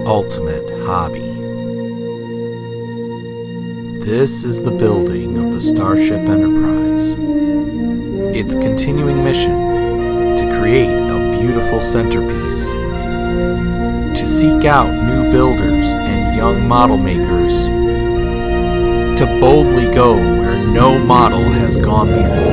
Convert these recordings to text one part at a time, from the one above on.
ultimate hobby. This is the building of the Starship Enterprise. Its continuing mission to create a beautiful centerpiece, to seek out new builders and young model makers, to boldly go where no model has gone before.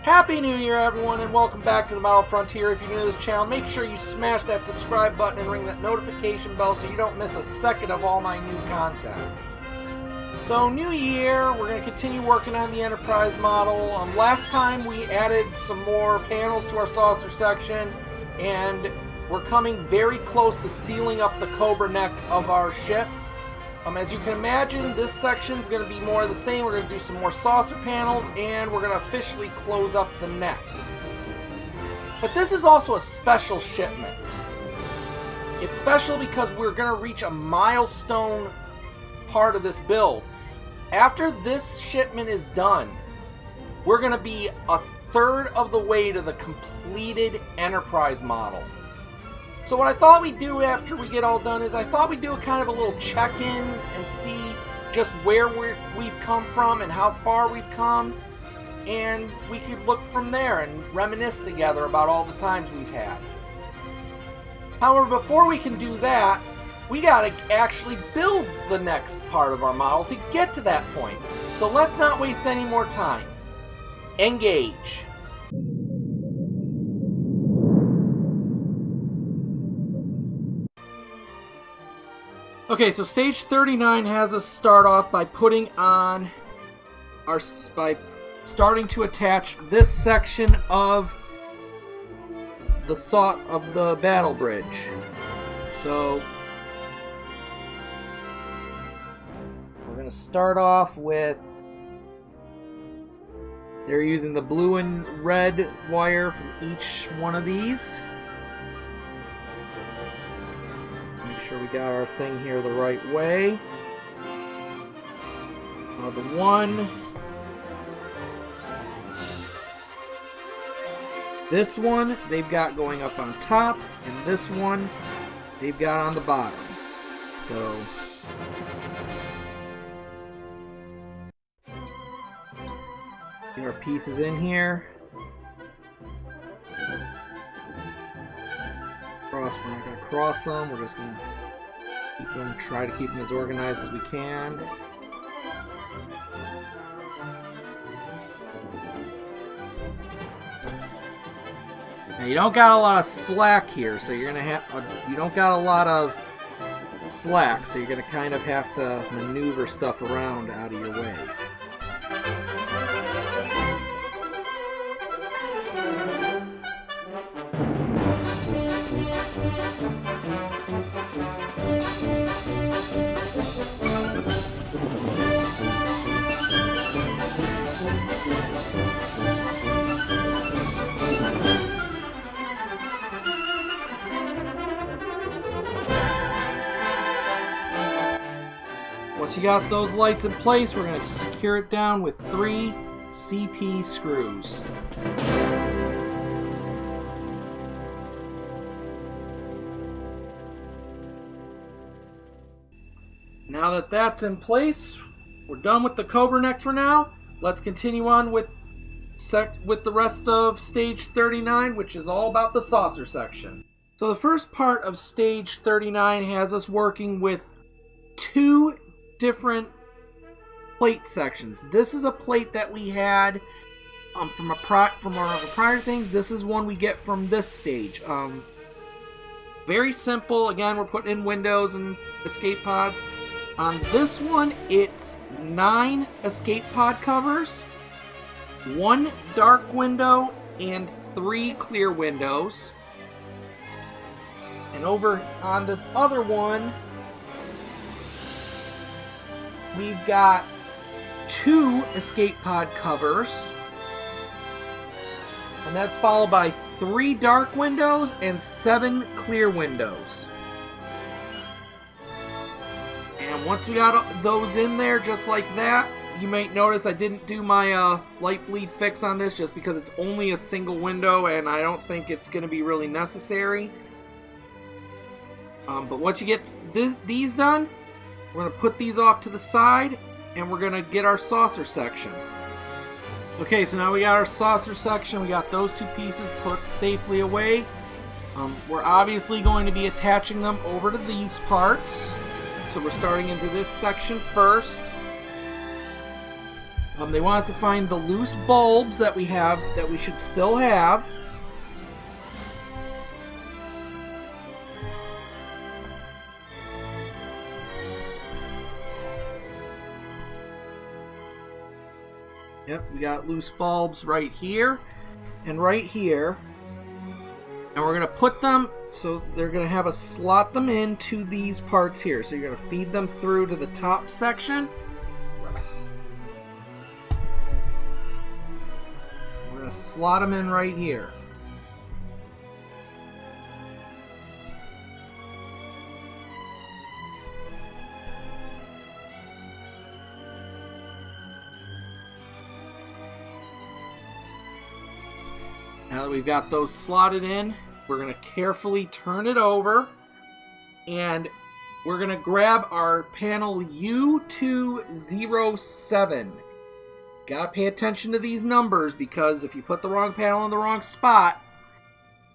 Happy New Year, everyone, and welcome back to the Model Frontier. If you're new to this channel, make sure you smash that subscribe button and ring that notification bell so you don't miss a second of all my new content. So, new year, we're going to continue working on the Enterprise model. Last time we added some more panels to our saucer section, and we're coming very close to sealing up the cobra neck of our ship. As you can imagine, this section is going to be more of the same. We're going to do some more saucer panels, and we're going to officially close up the neck. But this is also a special shipment. It's special because we're going to reach a milestone part of this build. After this shipment is done, we're going to be a third of the way to the completed Enterprise model. So what I thought we'd do after we get all done is I thought we'd do a kind of a little check-in and see just where we've come from and how far we've come, and we could look from there and reminisce together about all the times we've had. However, before we can do that, we gotta actually build the next part of our model to get to that point. So let's not waste any more time. Engage. Okay, so stage 39 has us start off by putting on starting to attach this section of the battle bridge. So we're going to start off with, they're using the blue and red wire from each one of these. Sure we got our thing here the right way. The one. This one they've got going up on top, and this one they've got on the bottom. So get our pieces in here. We're not going to cross them. We're just going to try to keep them as organized as we can. Now you don't got a lot of slack here, so you're going to have you don't got a lot of slack, so you're going to kind of have to maneuver stuff around out of your way. Once you got those lights in place, we're going to secure it down with 3 CP screws. Now that that's in place, we're done with the cobra neck for now. Let's continue on with the rest of stage 39, which is all about the saucer section. So the first part of stage 39 has us working with 2 different plate sections. This is a plate that we had from our prior things. This is one we get from this stage. Very simple. Again, we're putting in windows and escape pods. On this one, it's 9 escape pod covers, 1 dark window, and 3 clear windows. And over on this other one, we've got 2 escape pod covers. And that's followed by 3 dark windows and 7 clear windows. And once we got those in there just like that, you might notice I didn't do my light bleed fix on this just because it's only a single window and I don't think it's going to be really necessary. But once you get these done, we're going to put these off to the side and we're going to get our saucer section. Okay, so now we got our saucer section. We got those 2 pieces put safely away. We're obviously going to be attaching them over to these parts. So we're starting into this section first. They want us to find the loose bulbs that we have, that we should still have. Yep, we got loose bulbs right here and right here. And we're going to put them, so they're going to have us slot them into these parts here. So you're going to feed them through to the top section. We're going to slot them in right here. Now that we've got those slotted in, we're going to carefully turn it over, and we're going to grab our panel U207. Gotta pay attention to these numbers, because if you put the wrong panel in the wrong spot,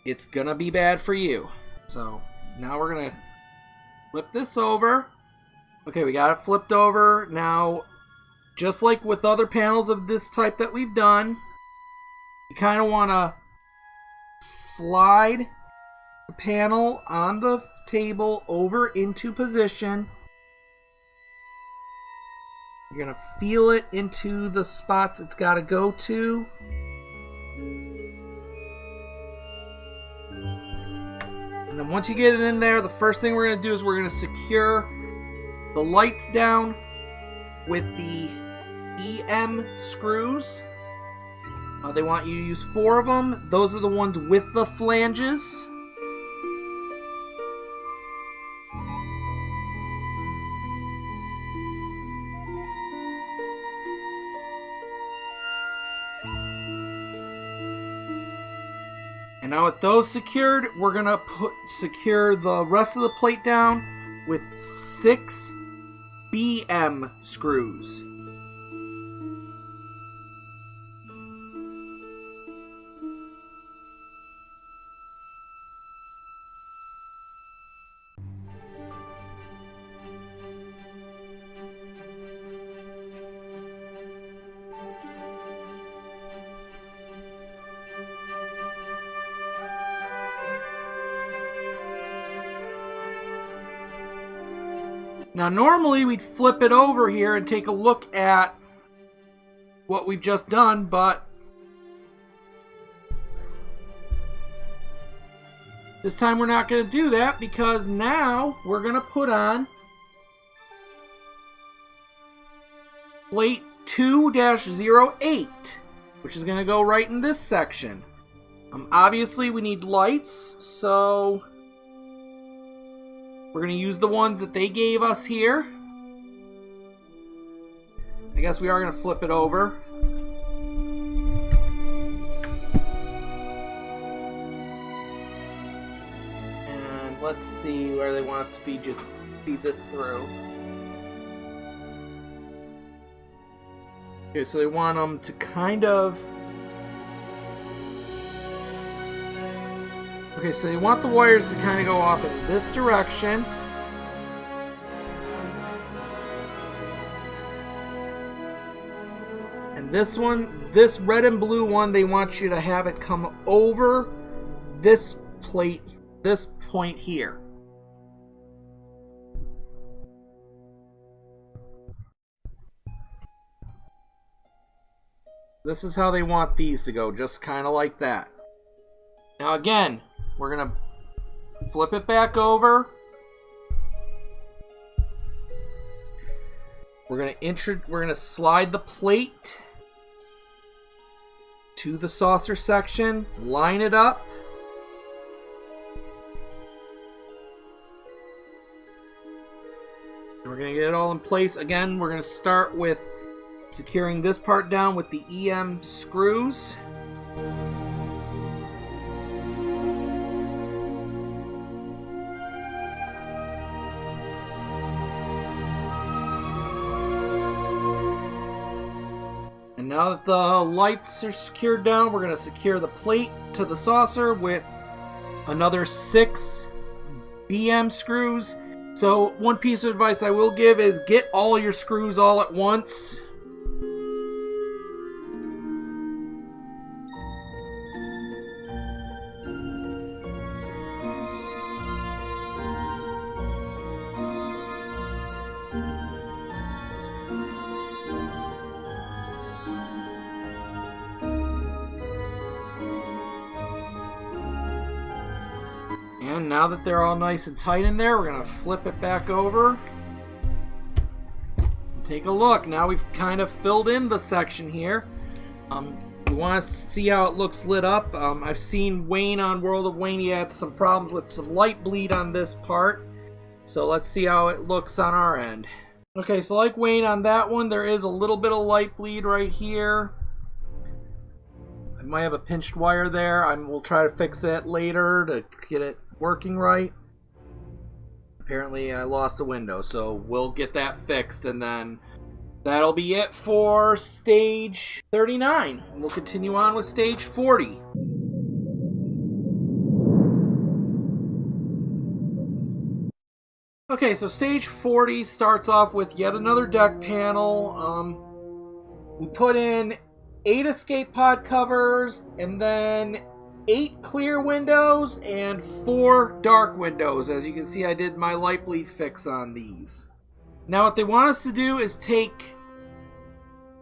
it's going to be bad for you. So now we're going to flip this over. Okay, we got it flipped over. Now, just like with other panels of this type that we've done, you kind of want to slide the panel on the table over into position. You're going to feel it into the spots it's got to go to. And then once you get it in there, the first thing we're going to do is we're going to secure the lights down with the EM screws. They want you to use 4 of them. Those are the ones with the flanges. And now with those secured, we're going to secure the rest of the plate down with 6 BM screws. Now normally we'd flip it over here and take a look at what we've just done, but this time we're not going to do that, because now we're going to put on plate 2-08, which is going to go right in this section. Obviously we need lights, so we're going to use the ones that they gave us here. I guess we are going to flip it over. And let's see where they want us to feed this through. Okay, so they want them to kind of... Okay, so you want the wires to kind of go off in this direction. And this one, this red and blue one, they want you to have it come over this plate, this point here. This is how they want these to go, just kind of like that. Now again, we're going to flip it back over. We're going to slide the plate to the saucer section, line it up. And we're going to get it all in place. Again, we're going to start with securing this part down with the EM screws. And now that the lights are secured down, we're going to secure the plate to the saucer with another 6 BM screws. So one piece of advice I will give is get all your screws all at once. And now that they're all nice and tight in there, we're going to flip it back over. Take a look. Now we've kind of filled in the section here. We want to see how it looks lit up. I've seen Wayne on World of Wayne. He had some problems with some light bleed on this part. So let's see how it looks on our end. Okay, so like Wayne on that one, there is a little bit of light bleed right here. I might have a pinched wire there. We'll try to fix it later to get it working right. Apparently I lost a window, so we'll get that fixed, and then that'll be it for stage 39. We'll continue on with stage 40. Okay, so stage 40 starts off with yet another deck panel. We put in 8 escape pod covers, and then 8 clear windows and 4 dark windows. As you can see, I did my light bleed fix on these. Now what they want us to do is you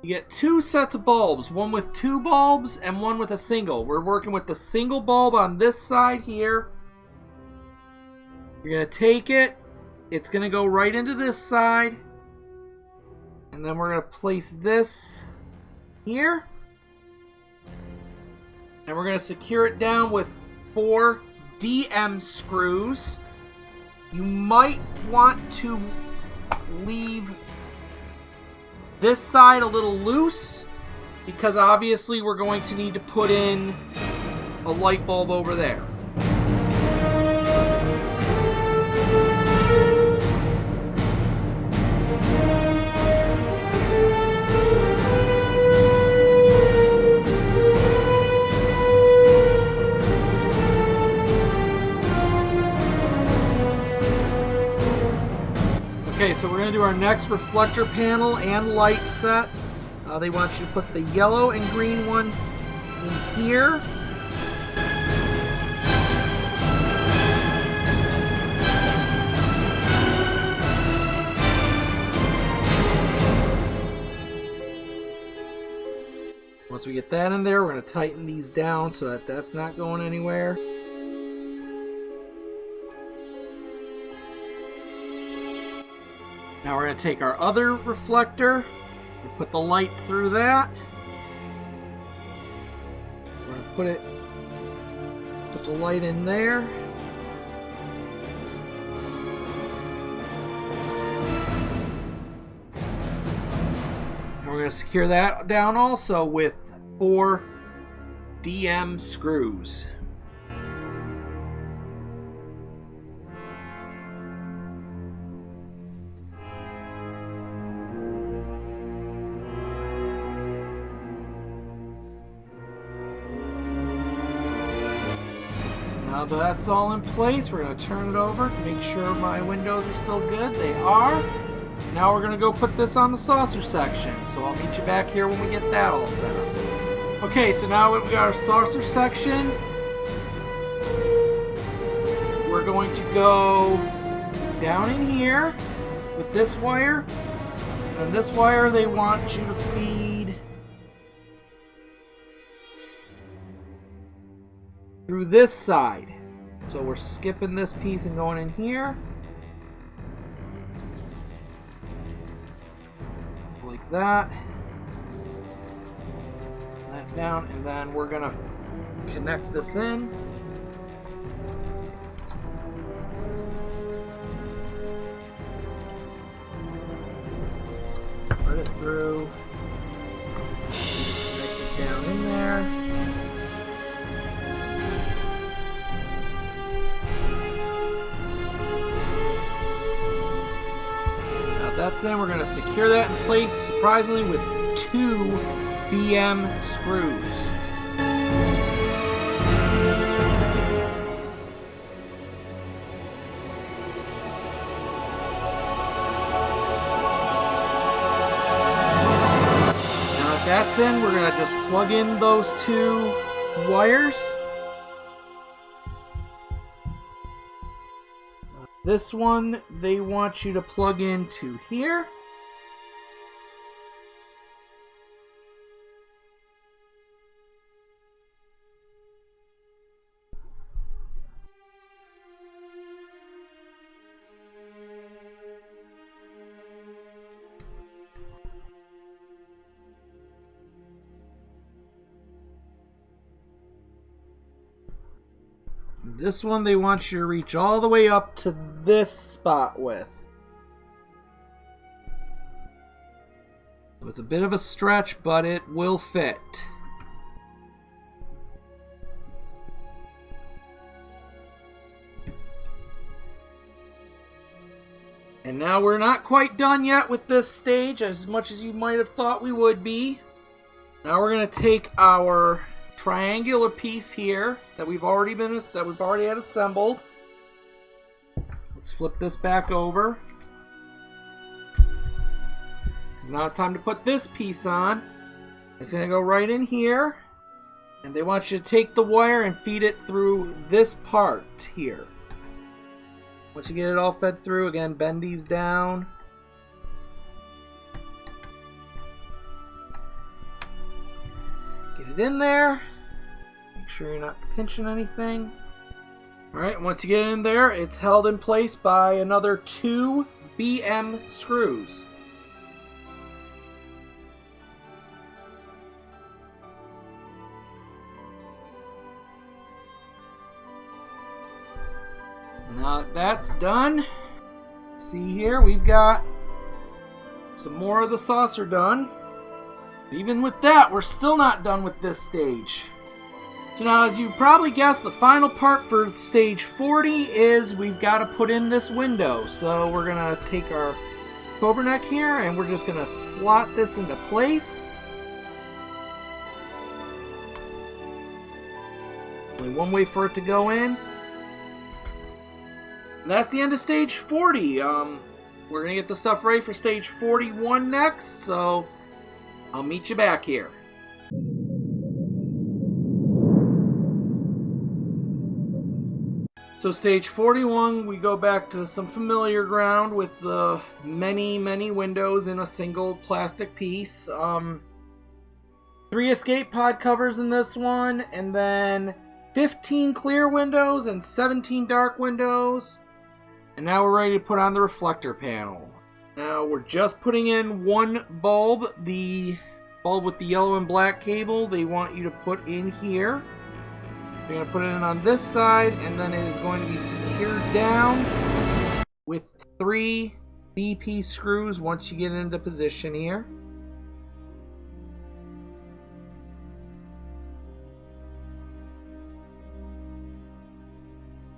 get 2 sets of bulbs, one with 2 bulbs and one with a single. We're working with the single bulb on this side here. You're going to take it, it's going to go right into this side, and then we're going to place this here. And we're going to secure it down with 4 DM screws. You might want to leave this side a little loose, because obviously we're going to need to put in a light bulb over there. Okay, so we're going to do our next reflector panel and light set. They want you to put the yellow and green one in here. Once we get that in there, we're going to tighten these down so that that's not going anywhere. Now we're going to take our other reflector and put the light through that. We're going to put the light in there. And we're going to secure that down also with 4 DM screws. Now that that's all in place, we're going to turn it over to make sure my windows are still good. They are. Now we're going to go put this on the saucer section. So I'll meet you back here when we get that all set up. Okay, so now we've got our saucer section. We're going to go down in here with this wire. And this wire they want you to feed through this side. So we're skipping this piece and going in here. Like that. That down, and then we're gonna connect this in. Put it through. Connect it down in there. Now that's in. We're going to secure that in place, surprisingly, with 2 BM screws. That's in. We're going to just plug in those 2 wires. This one, they want you to plug into here. This one they want you to reach all the way up to this spot with. So it's a bit of a stretch, but it will fit. And now we're not quite done yet with this stage, as much as you might have thought we would be. Now we're going to take our triangular piece here that we've already had assembled. Let's flip this back over. Because now it's time to put this piece on. It's going to go right in here. And they want you to take the wire and feed it through this part here. Once you get it all fed through, again, bend these down. Get it in there. Make sure you're not pinching anything. Alright, once you get it in there, it's held in place by another 2 BM screws. Now that that's done, see here, we've got some more of the saucer done. Even with that, we're still not done with this stage. So now, as you probably guessed, the final part for stage 40 is we've got to put in this window. So we're going to take our cobra neck here and we're just going to slot this into place. Only one way for it to go in. And that's the end of stage 40. We're going to get the stuff ready for stage 41 next, so I'll meet you back here. So stage 41, we go back to some familiar ground with the many, many windows in a single plastic piece. 3 escape pod covers in this one, and then 15 clear windows and 17 dark windows. And now we're ready to put on the reflector panel. Now we're just putting in one bulb, the bulb with the yellow and black cable. They want you to put in here. You're going to put it in on this side, and then it is going to be secured down with 3 BP screws once you get into position here.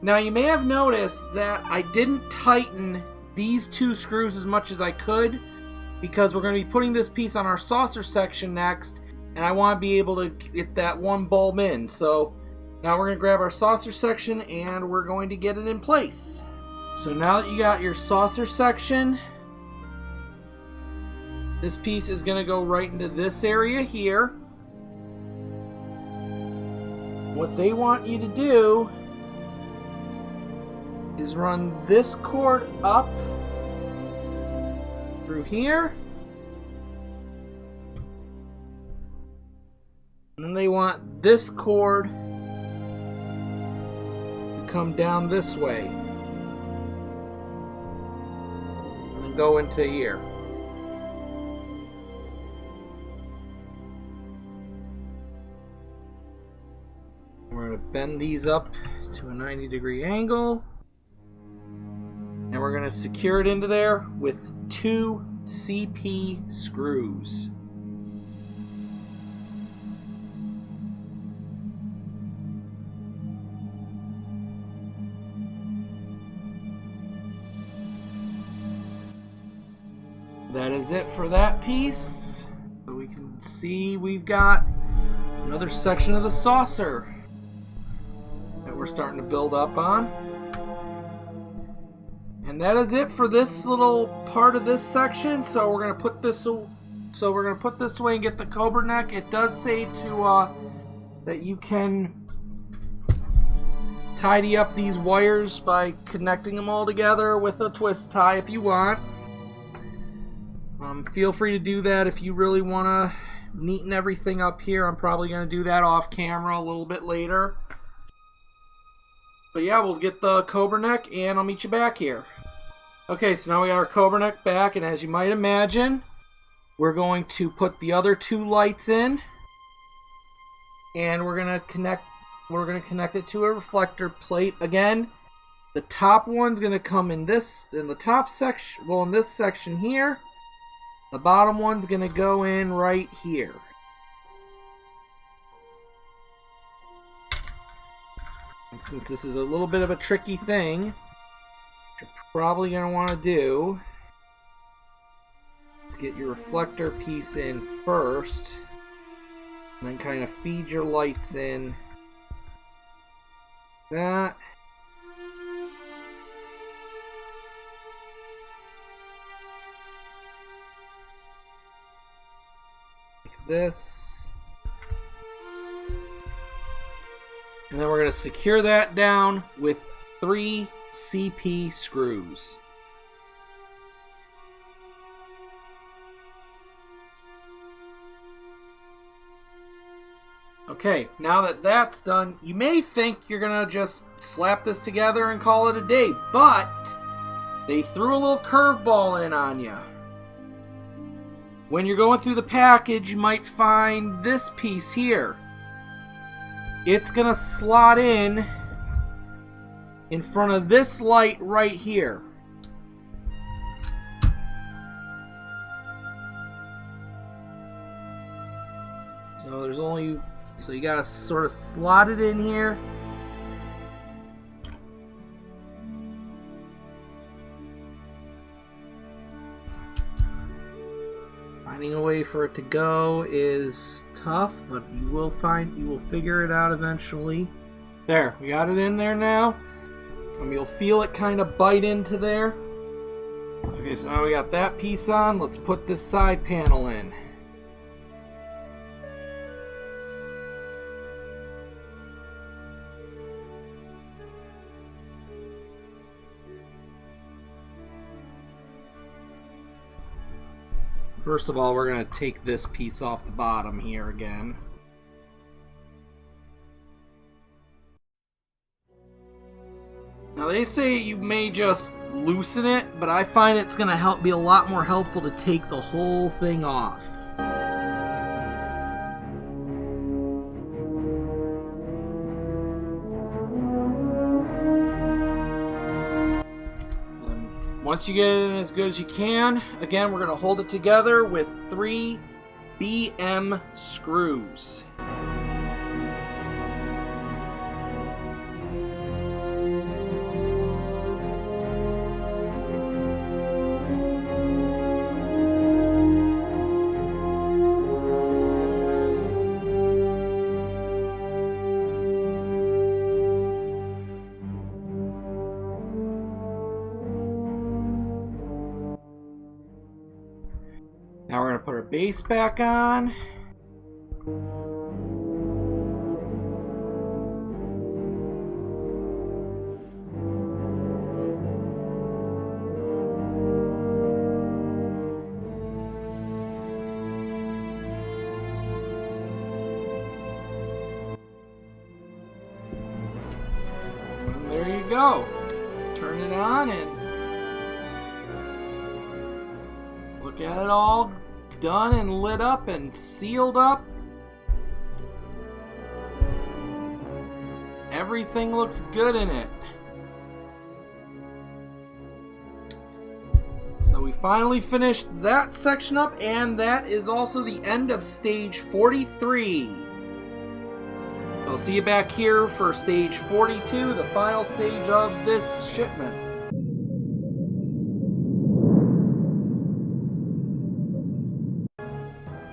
Now you may have noticed that I didn't tighten these 2 screws as much as I could, because we're going to be putting this piece on our saucer section next, and I want to be able to get that one bulb in. So now we're going to grab our saucer section and we're going to get it in place. So now that you got your saucer section, this piece is going to go right into this area here. What they want you to do is run this cord up through here, and then they want this cord come down this way. And then go into here. We're going to bend these up to a 90-degree angle. And we're going to secure it into there with 2 CP screws. That is it for that piece. So we can see we've got another section of the saucer that we're starting to build up on. And that is it for this little part of this section. So we're gonna put this away and get the cobra neck. It does say to that you can tidy up these wires by connecting them all together with a twist tie if you want. Feel free to do that if you really want to neaten everything up here. I'm probably going to do that off camera a little bit later. But yeah, we'll get the cobra neck and I'll meet you back here. Okay, so now we got our cobra neck back, and as you might imagine, we're going to put the other 2 lights in, and we're going to connect it to a reflector plate. Again, the top one's going to come in this section here. The bottom one's going to go in right here. And since this is a little bit of a tricky thing, what you're probably going to want to do is get your reflector piece in first, and then kind of feed your lights in. That. This, and then we're going to secure that down with 3 CP screws. Okay, now that that's done, you may think you're going to just slap this together and call it a day, but they threw a little curveball in on you. When you're going through the package, you might find this piece here. It's going to slot in front of this light right here. So you got to sort of slot it in here. Finding a way for it to go is tough, but you will figure it out eventually. There, we got it in there now. You'll feel it kind of bite into there. Okay, so now we got that piece on. Let's put this side panel in. First of all, we're going to take this piece off the bottom here again. Now they say you may just loosen it, but I find it's going to be a lot more helpful to take the whole thing off. Once you get it in as good as you can, again, we're going to hold it together with 3 BM screws. Now we're going to put our base back on. And there go. Turn it on and look at it all done and lit up and sealed up. Everything looks good in it. So we finally finished that section up, and that is also the end of stage 43. I'll see you back here for stage 42, the final stage of this shipment.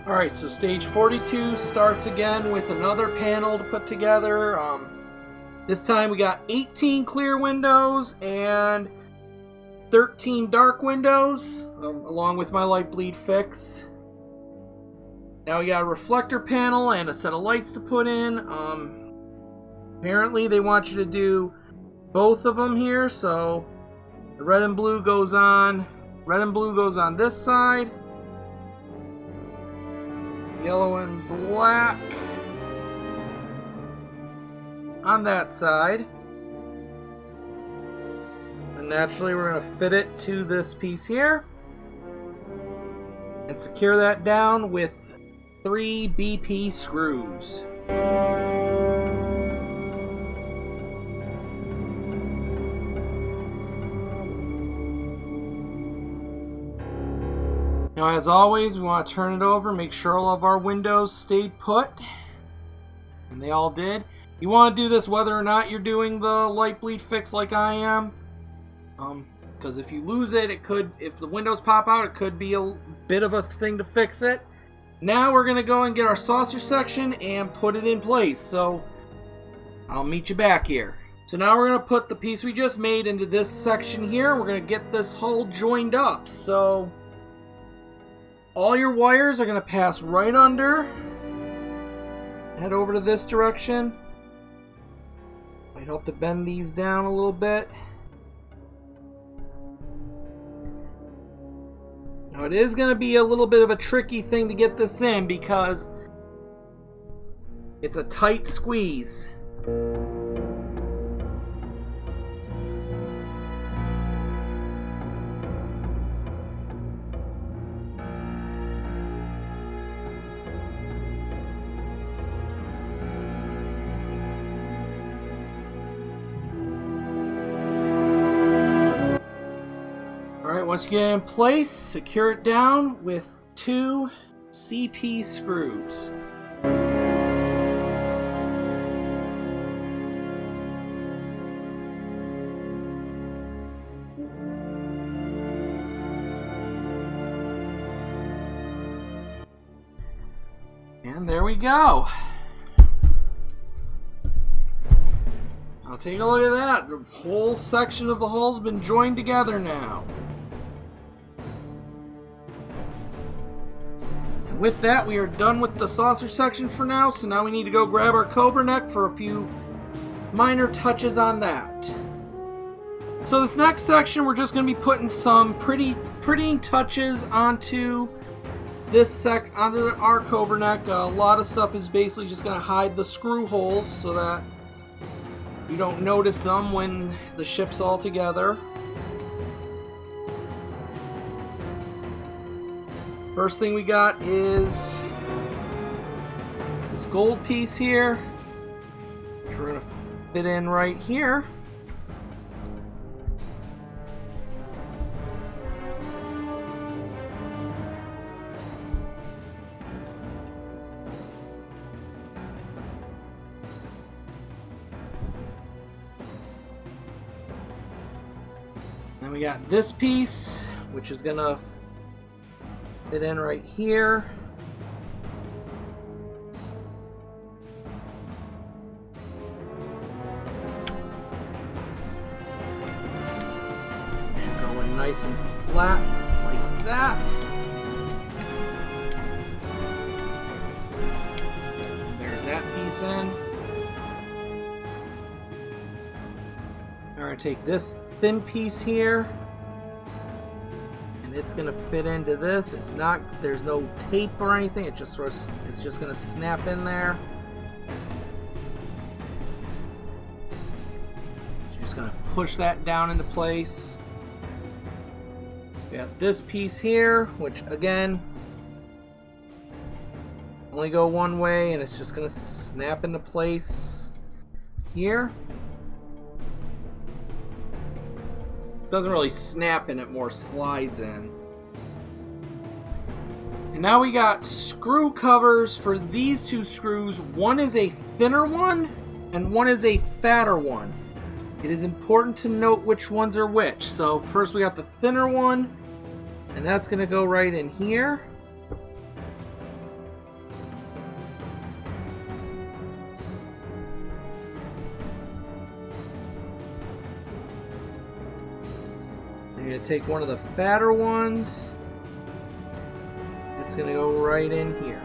Alright, so stage 42 starts again with another panel to put together. This time we got 18 clear windows and 13 dark windows, along with my light bleed fix. Now we got a reflector panel and a set of lights to put in. Apparently they want you to do both of them here, so the red and blue goes on. Red and blue goes on this side. Yellow and black on that side. And naturally we're going to fit it to this piece here and secure that down with 3 BP screws. Now, as always, we want to turn it over, make sure all of our windows stayed put, and they all did. You want to do this whether or not you're doing the light bleed fix like I am, because if you lose it, it could, if the windows pop out, it could be a bit of a thing to fix it. Now we're going to go and get our saucer section and put it in place, so I'll meet you back here. So now we're going to put the piece we just made into this section here. We're going to get this hull joined up. So all your wires are going to pass right under. Head over to this direction. Might help to bend these down a little bit. Now it is going to be a little bit of a tricky thing to get this in because it's a tight squeeze. Once you get it in place, secure it down with 2 CP screws. And there we go. Now take a look at that. The whole section of the hull's been joined together now. With that, we are done with the saucer section for now, so now we need to go grab our cobra neck for a few minor touches on that. So this next section, we're just going to be putting some pretty touches onto this onto our cobra neck. A lot of stuff is basically just going to hide the screw holes so that you don't notice them when the ship's all together. First thing we got is this gold piece here, which we're going to fit in right here. Then we got this piece, which is going to fit in right here. Should go in nice and flat like that. There's that piece in. All right, take this thin piece here. It's gonna fit into this. It's not, there's no tape or anything. It just sort of, it's just gonna snap in there. just going to push that down into place. We got this piece here, which again, only go one way, and it's just going to snap into place here. Doesn't really snap in, it more slides in. And now we got screw covers for these two screws. One is a thinner one and one is a fatter one. It is important to note which ones are which. So first we got the thinner one, and that's going to go right in here. You're going to take one of the fatter ones. It's going to go right in here.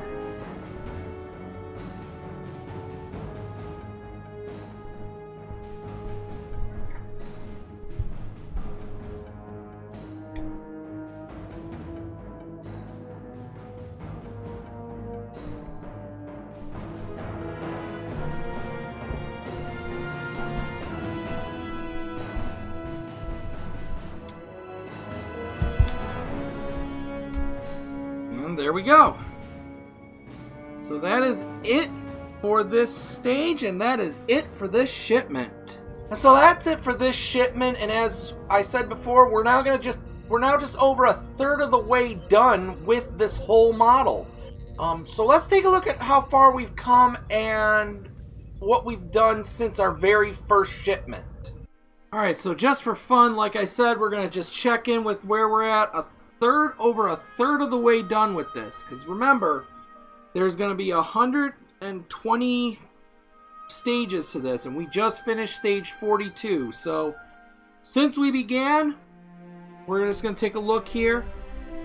There we go. So that is it for this stage, and that is it for this shipment. And so that's it for this shipment, and as I said before, we're now just over a third of the way done with this whole model. So let's take a look at how far we've come and what we've done since our very first shipment. Alright, so just for fun, like I said, we're going to just check in with where we're at. Over a third of the way done with this, because remember, there's going to be 120 stages to this, and we just finished stage 42. So since we began, we're just going to take a look here.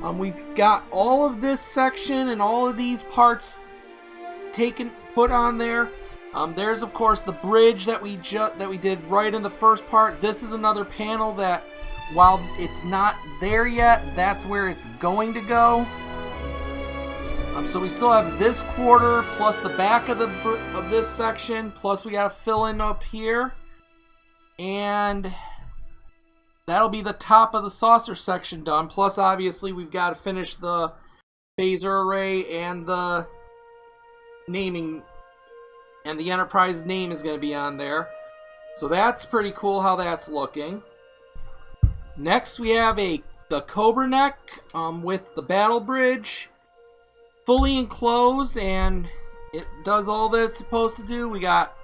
We've got all of this section and all of these parts put on there. There's of course the bridge that we did right in the first part. This is another panel that, while it's not there yet, that's where it's going to go. So we still have this quarter plus the back of this section, plus we got to fill in up here, and that'll be the top of the saucer section done. Plus, obviously, we've got to finish the phaser array and the naming, and the Enterprise name is going to be on there. So that's pretty cool how that's looking. Next, we have the Cobra neck with the battle bridge fully enclosed, and it does all that it's supposed to do. We got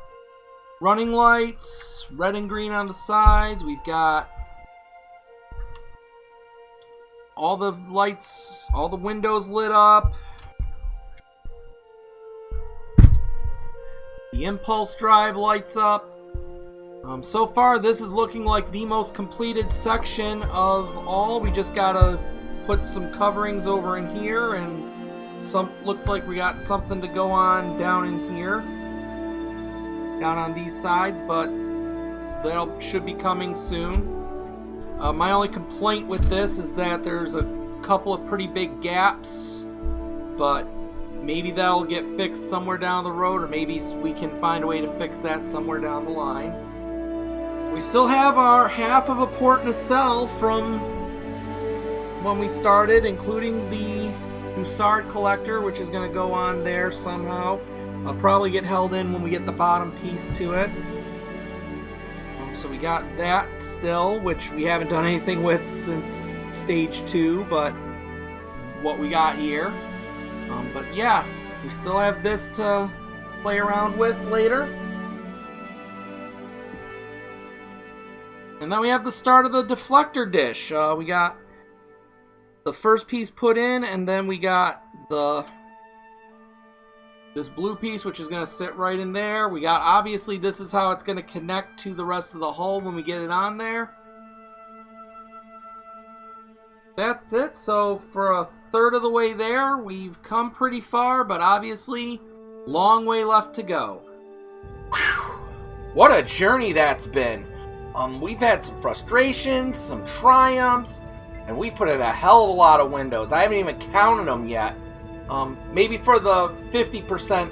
running lights, red and green on the sides. We've got all the lights, all the windows lit up. The impulse drive lights up. So far, this is looking like the most completed section of all. We just gotta put some coverings over in here, and looks like we got something to go on down in here, down on these sides, but that should be coming soon. My only complaint with this is that there's a couple of pretty big gaps, but maybe that'll get fixed somewhere down the road, or maybe we can find a way to fix that somewhere down the line. We still have our half of a port nacelle from when we started, including the Hussard collector, which is going to go on there somehow. I'll probably get held in when we get the bottom piece to it. So we got that still, which we haven't done anything with since stage 2, but what we got here. But yeah, we still have this to play around with later. And then we have the start of the deflector dish. We got the first piece put in, and then we got this blue piece, which is going to sit right in there. We got, obviously, this is how it's going to connect to the rest of the hull when we get it on there. That's it. So for a third of the way there, we've come pretty far, but obviously, long way left to go. Whew. What a journey that's been. We've had some frustrations, some triumphs, and we've put in a hell of a lot of windows. I haven't even counted them yet. Maybe for the 50%,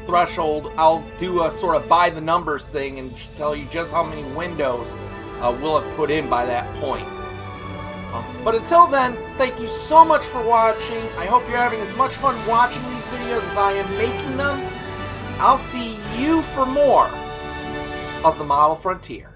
threshold, I'll do a sort of by the numbers thing and tell you just how many windows we'll have put in by that point. But until then, thank you so much for watching. I hope you're having as much fun watching these videos as I am making them. I'll see you for more of the Model Frontier.